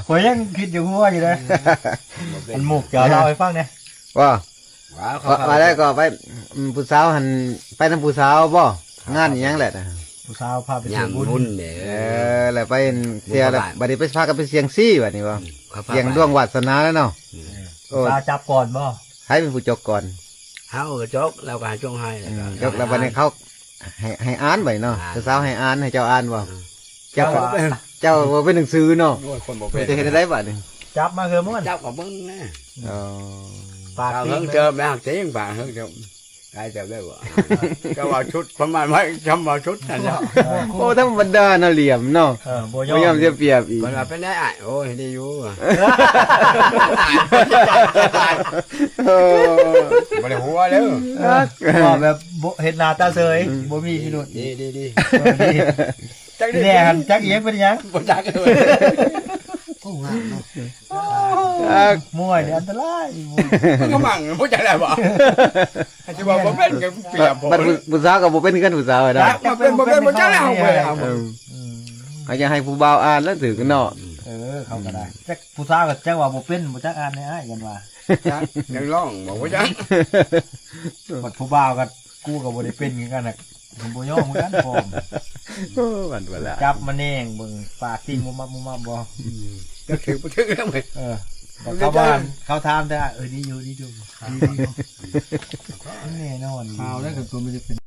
ข่อยยังคิดอยู่ว่าอยู่เลยมันหมุกเดี๋ยวเราให้ฟังเนี่ยว่าว้า มาได้ก็ไปผู้สาวหันไปนำผู้สาวบ่งานอีหยังแหละ ผู้สาวพาไป ย่า เที่ยว ง บุ บุ ญ ญเนี่ย แล้วไปเที่ยวแล้วบัดนี้ไปพากันไปเสียงซี่บัดนี้บ่เสียงดวงวาสนาแล้วเนาะโอ้ ผู้สาวจับก่อนบ่ ให้เป็นผู้จกก่อน เขาจกเราก็ให้จงให้ จกแล้วบัดนี้เขาให้อ่านไว้เนาะผู้สาวให้อ่านให้เจ้าอ่านบ่เจ้าบ่เป็นหนังสือเนาะ คนบอก จะเฮ็ดได้บัดนี้ จับมาคือมัน เจ้ากับมึงนะ อ๋อ ปาก เอา ทิ้ เฮิ ง งเจอแม่หักเสียงป่าเฮิงเจอได้เจอได้บ่ก็ว่าชุดประมาณว่าจำว่าชุดนั่นเนาะ โอ้ธรรมดาเนาะเหลี่ยมเนาะ โบย บ่ยอมเสียเปรียบอีก มันว่าเป็นได้อ่ะโอ้ยได้อยู่ โอ้ บ่ได้หัวเด้อ บอกแบบเห็นหน้าตาเสยบ่มีพิรุธ ดี จักแน่หันจักเอียงเป็นยัง บ่จักเลย มวยนี่อันตราย มันก็มั่งบ่จักได้บ่จะบอกบ่เป็นก็เปรียบบ่ บัดผู้สาวก็บ่เป็นกันผู้สาวเนาะ บ่เป็นบ่จักแล้วเว้ย เขาจะให้ผู้บ่าวอ่านแล้วถือกันเนาะ เขาก็ได้จักผู้สาวก็จักว่าบ่เป็นบ่จักอ่านได้กันว่า ยังร้องบอกว่าจัง บัดผู้บ่าวก็กูก็บ่ได้เป็นคือกันน่ะผมบ่ยอมเหมือนกันพร้อม โอ้บัดเวลา จับมันเองเบิ่งปากติ้งมุมบ่ ก็ถือบ่ถือแล้วมั้ย บอกเขาบ้านเขาถามได้ดีอยู่ดีแน่นอนข่าวแล้วก็ตัวมันจะเป็น